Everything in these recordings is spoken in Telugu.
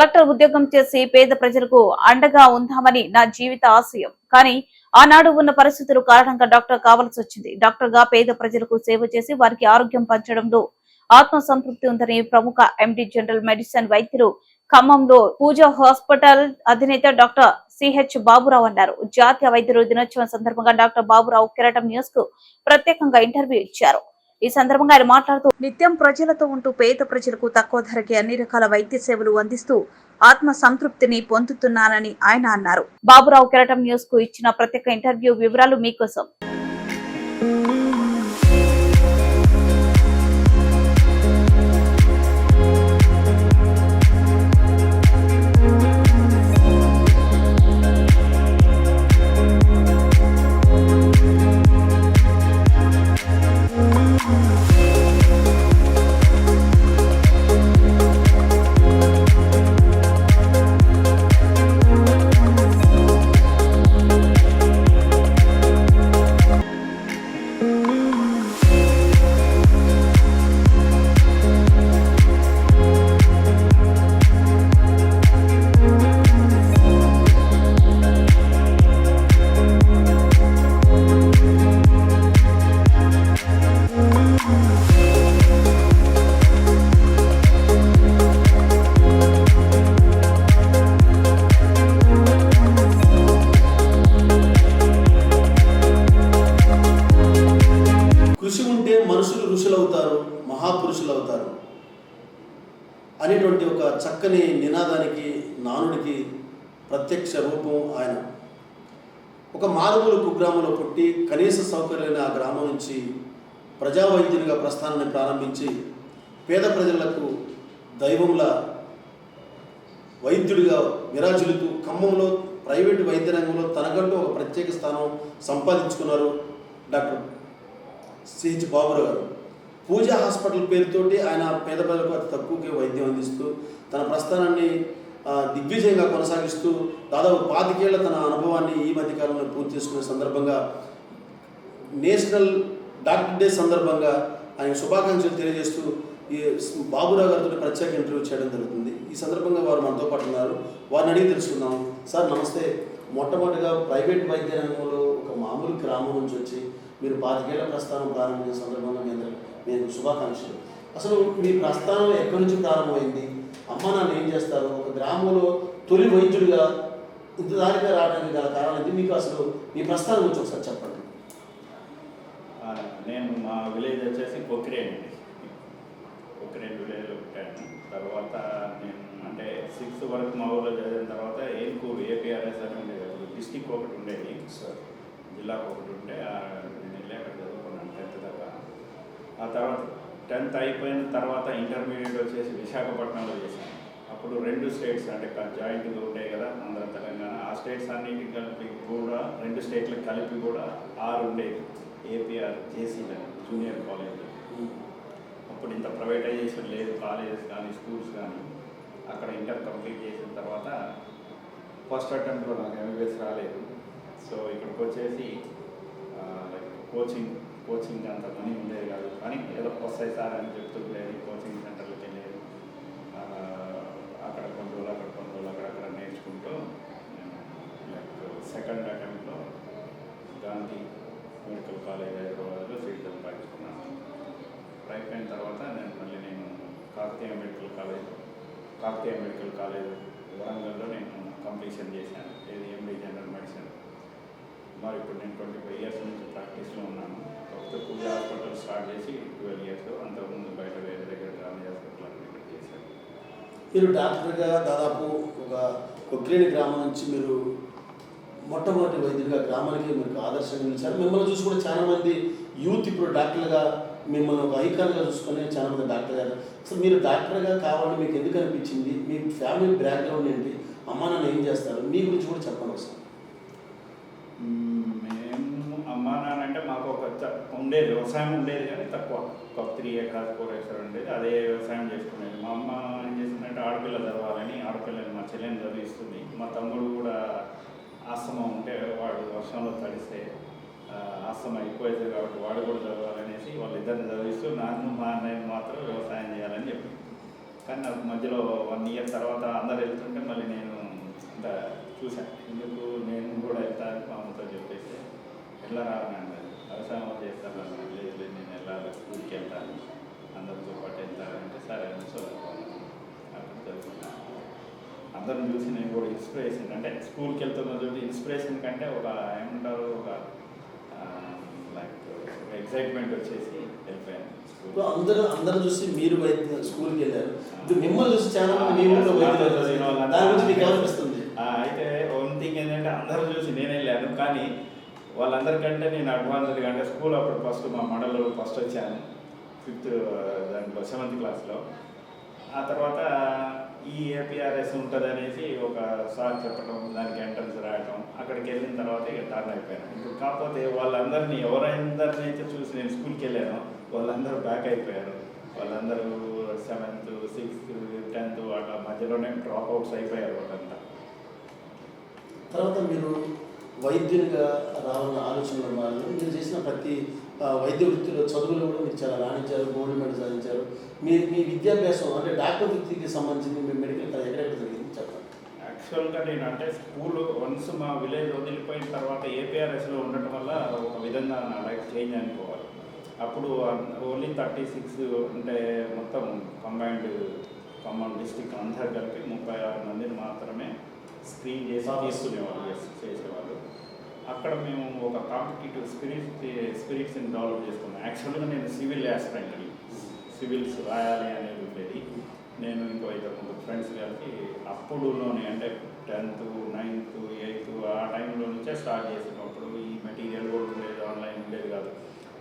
డాక్టర్ ఉద్యోగం చేసి పేద ప్రజలకు అండగా ఉందామని నా జీవిత ఆశయం. కానీ ఆనాడు ఉన్న పరిస్థితుల కారణంగా డాక్టర్ కావాల్సి వచ్చింది. డాక్టర్ గా పేద ప్రజలకు సేవ చేసి వారికి ఆరోగ్యం పంచడంలో ఆత్మ సంతృప్తి ఉందని ప్రముఖ ఎండి జనరల్ మెడిసిన్ వైద్యులు ఖమ్మంలో పూజా హాస్పిటల్ అధినేత డాక్టర్ సిహెచ్ బాబురావు అన్నారు. జాతీయ వైద్యుల దినోత్సవం సందర్భంగా డాక్టర్ బాబురావు కిరాటం న్యూస్ కు ప్రత్యేకంగా ఇంటర్వ్యూ ఇచ్చారు. ఈ సందర్భంగా ఆయన మాట్లాడుతూ నిత్యం ప్రజలతో ఉంటూ పేద ప్రజలకు తక్కువ ధరకి అన్ని రకాల వైద్య సేవలు అందిస్తూ ఆత్మ సంతృప్తిని పొందుతున్నానని ఆయన అన్నారు. బాబురావు కిరాటం న్యూస్ కు ఇచ్చిన ప్రత్యేక ఇంటర్వ్యూ వివరాలు మీకోసం. మహాపురుషులవుతారు అనేటువంటి ఒక చక్కని నినాదానికి నానుడికి ప్రత్యక్ష రూపం ఆయన. ఒక మారుమూల కుగ్రామంలో పుట్టి కనీస సౌకర్యాలైన ఆ గ్రామం నుంచి ప్రజావైద్యునిగా ప్రస్థానాన్ని ప్రారంభించి పేద ప్రజలకు దైవంలా వైద్యుడిగా విరాజిల్లుతూ ఖమ్మంలో ప్రైవేటు వైద్య రంగంలో తనకంటూ ఒక ప్రత్యేక స్థానం సంపాదించుకున్నారు డాక్టర్ సిహెచ్ బాబురావు గారు. పూజా హాస్పిటల్ పేరుతోటి ఆయన పేద ప్రజలకు అతి తక్కువకే వైద్యం అందిస్తూ తన ప్రస్థానాన్ని దిగ్విజయంగా కొనసాగిస్తూ దాదాపు 25 ఏళ్ల తన అనుభవాన్ని ఈ మధ్యకాలంలో పూర్తి చేసుకునే సందర్భంగా నేషనల్ డాక్టర్ డే సందర్భంగా ఆయన శుభాకాంక్షలు తెలియజేస్తూ ఈ బాబురావు గారితో ప్రత్యేక ఇంటర్వ్యూ చేయడం జరుగుతుంది. ఈ సందర్భంగా వారు మనతో పాటు ఉన్నారు. వారిని అడిగి తెలుసుకుందాం. సార్ నమస్తే. మొట్టమొదటిగా ప్రైవేట్ వైద్య రంగంలో ఒక మామూలు గ్రామం నుంచి వచ్చి మీరు 25 ఏళ్ల ప్రస్థానం ప్రారంభించిన సందర్భంగా మీకు శుభాకాంక్షలు. అసలు మీ ప్రస్థానం ఎక్కడి నుంచి ప్రారంభమైంది? అమ్మ నాన్న ఏం చేస్తారు? ఒక గ్రామంలో తొలి వైద్యుడిగా ఇంత దారిగా రావడానికి గల కారణం ఇది. మీకు అసలు మీ ప్రస్థానం గురించి ఒకసారి చెప్పండి. నేను మా విలేజ్ వచ్చేసి కొక్కిరేణి విలేజ్లో పుట్టాను. తర్వాత నేను అంటే 6th వరకు మా ఊళ్ళో చదివిన తర్వాత ఏల్కూరు ఏపీఆర్ఎస్ అని ఉండేది. డిస్టిక్ ఒకటి ఉండేది సార్, జిల్లాకు ఒకటి ఉంటే నేను వెళ్ళి అక్కడ చదువుకున్నాను 10th దాకా. ఆ తర్వాత 10th అయిపోయిన తర్వాత ఇంటర్మీడియట్ వచ్చేసి విశాఖపట్నంలో చేశాను. అప్పుడు 2 స్టేట్స్ అంటే జాయింట్గా ఉంటాయి కదా, ఆంధ్ర తెలంగాణ. ఆ స్టేట్స్ అన్నింటికి కలిపి కూడా 2 స్టేట్లకు కలిపి కూడా 6 ఉండేది ఏపీఆర్ జేసీలని జూనియర్ కాలేజ్. అప్పుడు ఇంత ప్రైవేటైజేషన్ లేదు, కాలేజెస్ కానీ స్కూల్స్ కానీ. అక్కడ ఇంటర్ కంప్లీట్ చేసిన తర్వాత ఫస్ట్ అటెంప్ట్లో నాకు ఎంబీబీఎస్ రాలేదు. సో ఇక్కడికి వచ్చేసి లైక్ కోచింగ్ అంత మనీ ఉండేది కాదు, కానీ ఏదో వస్తాయి సార్ అని చెప్తుండేది. కోచింగ్ సెంటర్లకు వెళ్ళేది. అక్కడ కొన్ని రోజులు అక్కడక్కడ నేర్చుకుంటూ నేను లైక్ సెకండ్ అటెంప్ట్లో గాంధీ మెడికల్ కాలేజ్ హైదరాబాద్లో సీట్ సంపాదించుకున్నాను. అయిపోయిన తర్వాత నేను కాకతీయ మెడికల్ కాలేజ్ వరంగల్లో నేను కంప్లీషన్ చేశాను. ఇది ఎండి జనరల్ మెడిసిన్. మరి ఇప్పుడు నేను 25 years నుంచి ప్రాక్టీస్లో ఉన్నాను. కాకపోతే పూజా హాస్పిటల్ స్టార్ట్ చేసి 12 years. అంతకుముందు బయట వేరే దగ్గర గాంధీ హాస్పిటల్ ఇక్కడ చేశాను. మీరు డాక్టర్గా దాదాపు ఒక కొక్కిరేణి గ్రామం నుంచి మీరు మొట్టమొదటి వైద్యుడిగా గ్రామానికి మీకు ఆదర్శంగా నిలిచారు. మిమ్మల్ని చూసి కూడా చాలామంది యూత్ ఇప్పుడు డాక్టర్లుగా మిమ్మల్ని ఒక ఐకాన్గా చూసుకొని చాలామంది డాక్టర్ గారు. అసలు మీరు డాక్టర్గా కావాలని మీకు ఎందుకు అనిపించింది? మీ ఫ్యామిలీ బ్యాక్గ్రౌండ్ ఏంటి? అమ్మ నాన్న ఏం చేస్తారు? మీ గురించి కూడా చెప్పండి ఒకసారి. మేము అమ్మ నాన్న అంటే మాకు ఒక ఉండేది, వ్యవసాయం ఉండేది కానీ తక్కువ. ఒక 3 acres 4 acres ఉండేది. అదే వ్యవసాయం చేసుకునేది. మా అమ్మ ఏం చేసిందంటే ఆడపిల్ల చదవాలని ఆడపిల్లని మా చెల్లెని చదివిస్తుంది. మా తమ్ముడు కూడా ఆస్తమా ఉంటే వాడు వర్షంలో తడిస్తే ఆస్తమా ఎక్కువ అవుతుంది కాబట్టి వాడు కూడా చదవాలనేసి వాళ్ళిద్దరిని చదివిస్తూ నన్ను మా అన్నయ్యని మాత్రం వ్యవసాయం చేయాలని చెప్పి కానీ నాకు మధ్యలో 1 ఇయర్ తర్వాత అందరు వెళ్తుంటే మళ్ళీ నేను అంత చూశాను, ఎందుకు నేను కూడా వెళ్తాను మా అమ్మతో చెప్పేసి వెళ్ళరా అని అన్నది. వ్యవసాయం చేస్తాను అన్నాను. లేదు లేదు నేను వెళ్ళాలి, స్కూల్కి వెళ్తాను, అందరితో పాటు వెళ్తానంటే సరే అని అక్కడ చదువుకున్నాను. అందరిని చూసి నేను కూడా ఇన్స్పిరేషన్, అంటే స్కూల్కి వెళ్తున్న చోటు ఇన్స్పిరేషన్ కంటే ఒక ఏమంటారు, ఒక లైక్ ఎక్సైట్మెంట్ వచ్చేసి వెళ్ళిపోయాను. ఇప్పుడు అందరూ చూసి మీరు స్కూల్కి వెళ్ళారు, ఇప్పుడు మిమ్మల్ని చూసి చాలా మంది మీ ఊళ్ళో దాని గురించి మీకు ఏమనిపిస్తుంది? అయితే వన్ థింగ్ ఏంటంటే అందరూ చూసి నేను వెళ్ళాను, కానీ వాళ్ళందరికంటే నేను అడ్వాన్స్డ్గా, అంటే స్కూల్ అప్పుడు ఫస్ట్ మా మండలంలో ఫస్ట్ వచ్చాను, 5th దాంట్లో 7th క్లాస్లో. ఆ తర్వాత ఈ ఏపీఆర్ఎస్ ఉంటుంది అనేసి ఒక సార్ చెప్పడం, దానికి ఎంట్రన్స్ రాయటం, అక్కడికి వెళ్ళిన తర్వాత ఇక టర్న్ అయిపోయాను. ఇప్పుడు కాకపోతే వాళ్ళందరినీ ఎవరందరినైతే చూసి నేను స్కూల్కి వెళ్ళానో వాళ్ళందరూ బ్యాక్ అయిపోయారు. వాళ్ళందరూ 7th, 6th, 10th అట్లా మధ్యలోనే డ్రాప్ అవుట్స్ అయిపోయారు వాళ్ళంతా. తర్వాత మీరు వైద్యునిగా రావాలన్న ఆలోచనలో వాళ్ళు మీరు చేసిన ప్రతి వైద్య వృత్తిలో చదువులో కూడా మీరు చాలా రాణించారు, గోల్డ్ మెడల్ సాధించారు. మీ విద్యాభ్యాసం అంటే డాక్టర్ వృత్తికి సంబంధించి మీ మెడికల్ ఎక్కడెక్కడ జరిగింది చెప్పండి. యాక్చువల్గా నేను అంటే స్కూల్ వన్స్ మా విలేజ్ వదిలిపోయిన తర్వాత ఏపీఆర్ఎస్లో ఉండటం వల్ల ఒక విధంగా నా లైఫ్ చేంజ్ అనుకోవాలి. అప్పుడు ఓన్లీ 36 అంటే మొత్తం ఖమ్మం డిస్టిక్ అందరు కలిపి 36 మందిని మాత్రమే స్క్రీన్ చేసి తీసుకునేవాళ్ళు, చేసేవాళ్ళు. అక్కడ మేము ఒక కాంపిటేటివ్ స్పిరిట్స్ని డెవలప్ చేసుకున్నాం. యాక్చువల్గా నేను సివిల్ యాస్పిరెంట్ని, సివిల్స్ రాయాలి అనేది ఉండేది. నేను ఇంకో 5 ఫ్రెండ్స్ కలిసి అప్పుడులోనే, అంటే 10th, 9th, 8th ఆ టైంలో నుంచే స్టార్ట్ చేసినప్పుడు ఈ మెటీరియల్ కూడా ఉండేది, ఆన్లైన్ ఉండేది కాదు.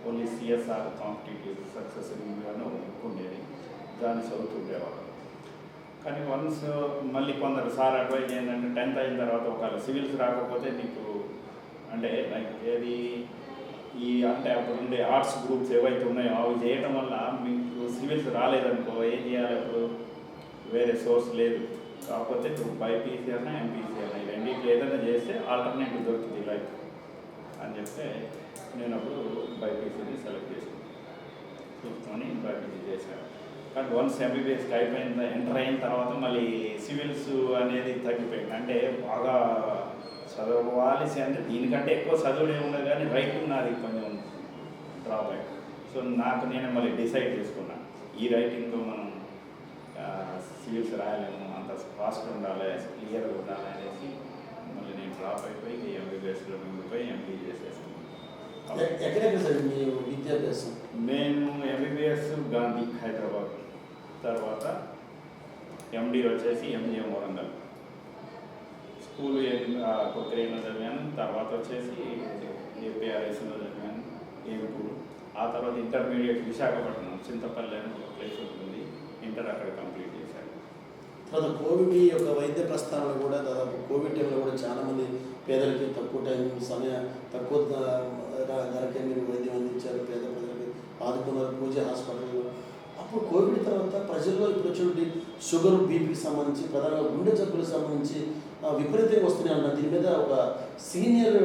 ఓన్లీ సిఎస్ఆర్ కాంపిటేటివ్ సక్సెస్ అని ఒక బుక్ ఉండేది, దాన్ని చదువుతుండేవాళ్ళు. కానీ వన్స్ మళ్ళీ కొందరు సార్ అడ్వైజ్ ఏంటంటే 10th అయిన తర్వాత ఒకవేళ సివిల్స్ రాకపోతే నీకు అంటే లైక్ ఏది ఈ అంటే అప్పుడు ఉండే ఆర్ట్స్ గ్రూప్స్ ఏవైతే ఉన్నాయో అవి చేయటం వల్ల మీకు సివిల్స్ రాలేదనుకో ఏం చేయాలి, అప్పుడు వేరే సోర్స్ లేదు. కాకపోతే ఇప్పుడు బైపీసీ అయినా ఎంపీసీ అయినా ఈ రెండింటిలో ఏదైనా చేస్తే ఆల్టర్నేటివ్ దొరుకుతుంది లైక్ అని చెప్తే నేను అప్పుడు బైపీసీని సెలెక్ట్ చూసుకొని బైపీసీ చేశాను. కానీ వన్స్ ఎంబీబీఎస్కి అయిపోయింది, ఎంటర్ అయిన తర్వాత మళ్ళీ సివిల్స్ అనేది తగ్గిపోయింది. అంటే బాగా చదవాల్సి, అంటే దీనికంటే ఎక్కువ చదువులు ఏముండదు, కానీ రైటింగ్ నాది కొంచెం డ్రాప్ అయ్యింది. సో నాకు నేనే మళ్ళీ డిసైడ్ చేసుకున్నాను, ఈ రైటింగ్లో మనం సివిల్స్ రాయలేము, అంత ఫాస్ట్ ఉండాలి, క్లియర్గా ఉండాలి అనేసి మళ్ళీ నేను డ్రాప్ అయిపోయి ఎంబీబీఎస్లో మిగిలిపోయి ఎంబీ చేసేసాను. ఎక్కడెక్కడ సార్ మీ విద్యాభ్యాసం? నేను ఎంబీబీఎస్ గాంధీ హైదరాబాద్, తర్వాత ఎండి వచ్చేసి ఎంజిఎం వరంగల్, స్కూల్ కొత్తరేలో చదివాను. తర్వాత వచ్చేసి ఏపీఆర్ఎస్లో చదివాను, ఏడుపూరు. ఆ తర్వాత ఇంటర్మీడియట్ విశాఖపట్నం, చింతపల్లి అని ఒక ప్లేస్ ఉంటుంది, ఇంటర్ అక్కడ కంప్లీట్ చేశాను. తర్వాత కోవిడ్ యొక్క వైద్య ప్రస్థానంలో కూడా దాదాపు కోవిడ్ టైంలో కూడా చాలామంది పేదలకి తక్కువ తక్కువ ధరకే మీరు వైద్యం అందించారు, పేద ప్రజలకి ఆదుకున్నారు పూజ హాస్పిటల్లో. అప్పుడు కోవిడ్ తర్వాత ప్రజల్లో ఇప్పుడు వచ్చేటువంటి షుగర్, బీపీకి సంబంధించి ప్రధానంగా గుండె జబ్బులకు సంబంధించి విపరీతంగా వస్తున్నాయి అన్న దీని మీద ఒక సీనియర్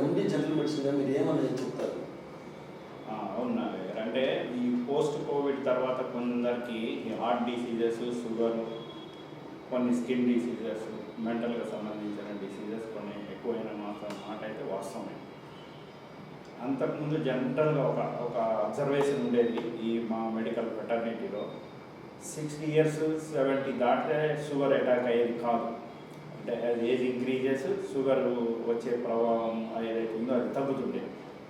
ఎండి జనరల్ మెడిసిన్గా మీరు ఏమన్నా చెప్తారు? అవునా, అంటే ఈ పోస్ట్ కోవిడ్ తర్వాత కొందరికి హార్ట్ డిసీజెస్, షుగర్, కొన్ని స్కిన్ డిసీజెస్, మెంటల్గా సంబంధించిన డిసీజెస్ కొన్ని ఎక్కువైన మాట అయితే వాస్తవమే. అంతకుముందు జనరల్గా ఒక అబ్జర్వేషన్ ఉండేది ఈ మా మెడికల్ ఫెటర్నిటీలో, 60 years 70 దాటితే షుగర్ అటాక్ అయ్యేది కాదు. అంటే అది ఏజ్ ఇంక్రీజెస్ షుగర్ వచ్చే ప్రభావం ఏదైతే ఉందో అది తగ్గుతుండే.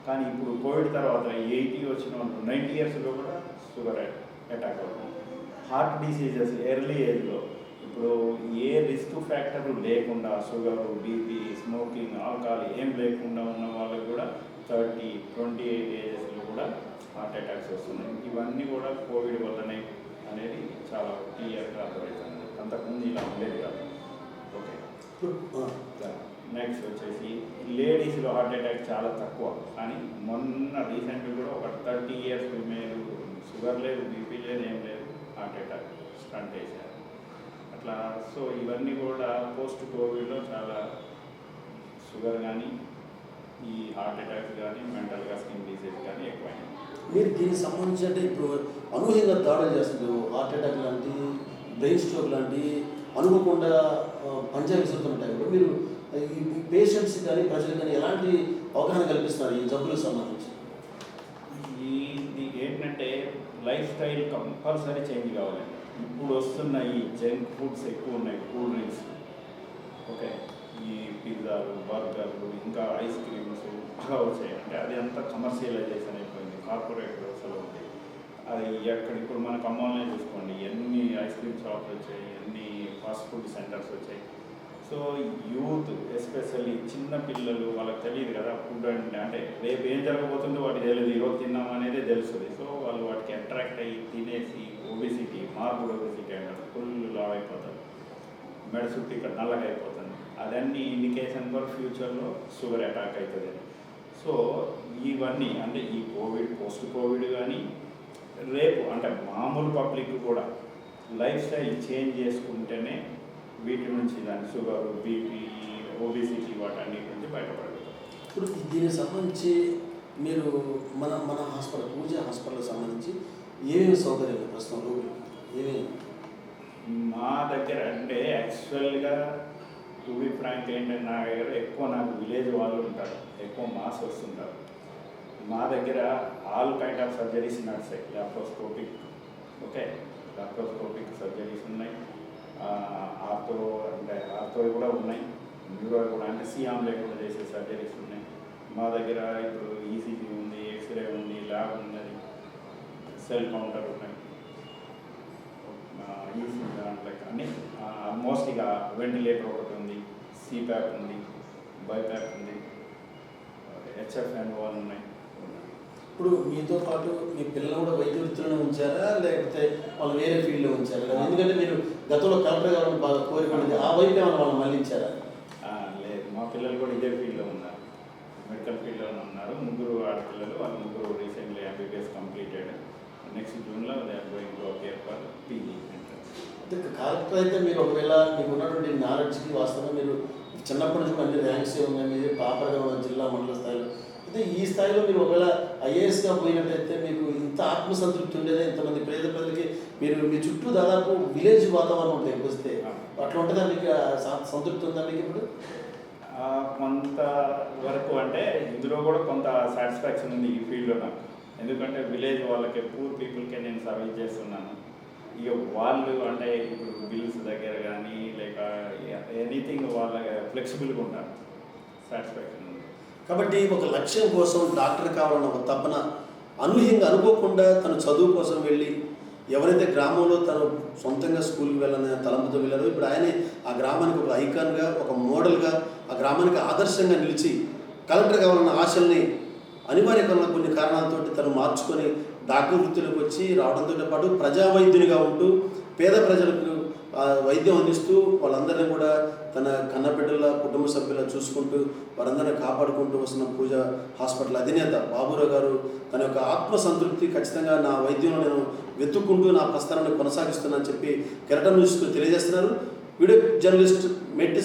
కానీ ఇప్పుడు కోవిడ్ తర్వాత 80 వచ్చిన వాళ్ళు 90 yearsలో కూడా షుగర్ అటాక్ అవుతుంది. హార్ట్ డిసీజెస్ ఎర్లీ ఏజ్లో, ఇప్పుడు ఏ రిస్క్ ఫ్యాక్టర్ లేకుండా షుగర్, బీపీ, స్మోకింగ్, ఆల్కహాల్ ఏం లేకుండా ఉన్న వాళ్ళకి కూడా 30, 28 ఏజెస్లో కూడా హార్ట్ అటాక్స్ వస్తున్నాయి. ఇవన్నీ కూడా కోవిడ్ వల్లనే అనేది చాలా క్లియర్గా అర్థమవుతుంది. అంతకుముందు ఇలా ఉండేది కాదు. ఓకే, నెక్స్ట్ వచ్చేసి లేడీస్లో హార్ట్ అటాక్ చాలా తక్కువ. కానీ మొన్న రీసెంట్గా కూడా ఒక 30 years ఫిమేల్, షుగర్ లేదు, బీపీ లేదు, ఏం లేదు, హార్ట్ అటాక్ స్టంట్ వేశారు అట్లా. సో ఇవన్నీ కూడా పోస్ట్ కోవిడ్లో చాలా షుగర్ కానీ, ఈ హార్ట్ అటాక్స్ కానీ, మెంటల్గా స్కిన్ డిసీజ్ కానీ ఎక్కువైనాయి. మీరు దీనికి సంబంధించి అంటే ఇప్పుడు అనూహ్యంగా దాడులు చేస్తున్నారు, హార్ట్ అటాక్ లాంటి బ్రెయిన్ స్ట్రోక్ లాంటి అనుకోకుండా పంజా విసురుతుంటాయి కూడా మీరు ఈ పేషెంట్స్ కానీ ప్రజలకు కానీ ఎలాంటి అవగాహన కల్పిస్తున్నారు ఈ జబ్బులకు సంబంధించి? ఇది ఏంటంటే లైఫ్ స్టైల్ కంపల్సరీ చేంజ్ కావాలండి. ఇప్పుడు వస్తున్న ఈ జంక్ ఫుడ్స్ ఎక్కువ ఉన్నాయి, కూల్ డ్రింక్స్, ఓకే, ఈ పిజ్జాలు, బర్గర్లు, ఇంకా ఐస్ క్రీమ్స్ బాగా వచ్చాయి. అంటే అది అంతా కమర్షియలైజేషన్ అయిపోయింది, కార్పొరేట్ వ్యవస్థలో ఉంది. అది ఎక్కడ ఇప్పుడు మన ఖమ్మంలో చూసుకోండి, ఎన్ని ఐస్ క్రీమ్ షాప్స్ వచ్చాయి, ఎన్ని ఫాస్ట్ ఫుడ్ సెంటర్స్ వచ్చాయి. సో యూత్ ఎస్పెషల్లీ చిన్న పిల్లలు, వాళ్ళకి తెలియదు కదా ఫుడ్ అంటే రేపు ఏం జరగబోతుందో వాటికి తెలియదు, ఈరోజు తిన్నాం అనేది తెలుస్తుంది. సో వాళ్ళు వాటికి అట్రాక్ట్ అయ్యి తినేసి ఒబిసిటీ, మార్బుడ్ ఒబిసిటీ అంటారు, ఫుల్ లావ్ అయిపోతారు, మెడ చుట్టూ ఇక్కడ నల్లగా అయిపోతుంది. అదన్నీ ఇండికేషన్ ఫర్ ఫ్యూచర్లో షుగర్ అటాక్ అవుతుంది. సో ఇవన్నీ అంటే ఈ కోవిడ్, పోస్ట్ కోవిడ్ కానీ రేపు అంటే మామూలు పబ్లిక్ కూడా లైఫ్ స్టైల్ చేంజ్ చేసుకుంటేనే వీటి నుంచి దాని షుగర్, బీపీ, ఒబిసిటీ వాటన్నిటి నుంచి బయటపడదు. ఇప్పుడు దీనికి సంబంధించి మీరు మన మన హాస్పిటల్, పూజ హాస్పిటల్కి సంబంధించి ఏమేమి సౌకర్యాలు ప్రస్తుతం రోగులు ఏమేమి? మా దగ్గర అంటే యాక్చువల్గా టు బి ఫ్రాంక్ ఏంటంటే నా దగ్గర ఎక్కువ నాకు విలేజ్ వాళ్ళు ఉంటారు, ఎక్కువ మాస్ వస్తుంటారు. మా దగ్గర ఆల్ కైండ్ ఆఫ్ సర్జరీస్ నడుస్తాయి. లాప్రోస్కోపిక్, ఓకే, లాప్రోస్కోపిక్ సర్జరీస్ ఉన్నాయి, ఆర్థో అంటే ఆర్థో కూడా ఉన్నాయి, న్యూరో కూడా అంటే సియామ్ లేకుండా చేసే సర్జరీస్ ఉన్నాయి. మా దగ్గర ఇప్పుడు ఈసీజీ ఉంది, ఎక్స్రే ఉంది, ల్యాబ్ ఉన్నది, సెల్ కౌంటర్ ఉన్నాయి, ఈసీజీ దాంట్లో అన్నీ ఆల్మోస్ట్ ఇక వెంటిలేటర్ ఒకటి ఉంది, సిప్యాప్ ఉంది, బైప్యాప్ ఉంది, HFNO1 ఉన్నాయి. ఇప్పుడు మీతో పాటు మీ పిల్లలు కూడా వైద్య వృత్తిలో ఉంచారా, లేకపోతే వాళ్ళు వేరే ఫీల్డ్లో ఉంచారా? ఎందుకంటే మీరు గతంలో కలెక్టర్ గారిని బాగా కోరుకునేది, ఆ వైపు ఏమైనా వాళ్ళు మళ్ళించారా? లేదు, మా పిల్లలు కూడా ఇదే ఫీల్డ్లో ఉన్నారు, మెడికల్ ఫీల్డ్లోనే ఉన్నారు. ముగ్గురు ఆడపిల్లలు, వాళ్ళు ముగ్గురు రీసెంట్లీ MBBS కంప్లీటెడ్. నెక్స్ట్ జూన్లో they are going to appear for PG entrance. Collector అయితే మీరు ఒకవేళ మీకు ఉన్నటువంటి నాలెడ్జ్కి వాస్తవంగా మీరు చిన్నప్పటి నుంచి కూడా అన్ని ర్యాంక్స్ ఉన్నాయి, మీరు టాపర్గా ఉన్న జిల్లా మండల స్థాయిలో. అయితే ఈ స్థాయిలో మీరు ఒకవేళ IASగా పోయినట్టయితే మీకు ఇంత ఆత్మసంతృప్తి ఉండేదా? ఇంతమంది పేద ప్రజలకి మీరు మీ చుట్టూ దాదాపు విలేజ్ వాతావరణం ఉంటుంది, వస్తే అట్లా ఉంటుందా మీకు? సంతృప్తి ఉందా మీకు ఇప్పుడు? కొంత వరకు అంటే ఇందులో కూడా కొంత సాటిస్ఫాక్షన్ ఉంది ఈ ఫీల్డ్లో నాకు. ఎందుకంటే విలేజ్ వాళ్ళకి, పూర్ పీపుల్కే నేను సర్వీస్ చేస్తున్నాను. ఇక వాళ్ళు అంటే ఇప్పుడు బిల్స్ దగ్గర కానీ లేక ఎనీథింగ్ వాళ్ళ ఫ్లెక్సిబుల్గా ఉంటారు, సాటిస్ఫాక్షన్ ఉంది. కాబట్టి ఒక లక్ష్యం కోసం డాక్టర్ కావాలన్న ఒక తపన అనూహ్యంగా అనుకోకుండా తను చదువు కోసం వెళ్ళి, ఎవరైతే గ్రామంలో తను సొంతంగా స్కూల్కి వెళ్ళని తలంపుతో వెళ్ళారో, ఇప్పుడు ఆయనే ఆ గ్రామానికి ఒక ఐకాన్గా, ఒక మోడల్గా, ఆ గ్రామానికి ఆదర్శంగా నిలిచి కలెక్టర్ కావాలన్న ఆశల్ని అనివార్యంగా కొన్ని కారణాలతో తను మార్చుకొని డాక్టర్ వృత్తిలోకి వచ్చి రావడంతో పాటు ప్రజా వైద్యునిగా ఉంటూ పేద ప్రజలకు వైద్యం అందిస్తూ వాళ్ళందరినీ కూడా తన కన్నబిడ్డల, కుటుంబ సభ్యుల చూసుకుంటూ వారందరినీ కాపాడుకుంటూ వస్తున్న పూజ హాస్పిటల్ అధినేత బాబురావు గారు తన యొక్క ఆత్మసంతృప్తి, ఖచ్చితంగా నా వైద్యంలో నేను వెతుక్కుంటూ నా ప్రస్థానాన్ని కొనసాగిస్తున్నానని చెప్పి కెరటం న్యూస్కు తెలియజేస్తున్నారు. Video journalist మెట్టి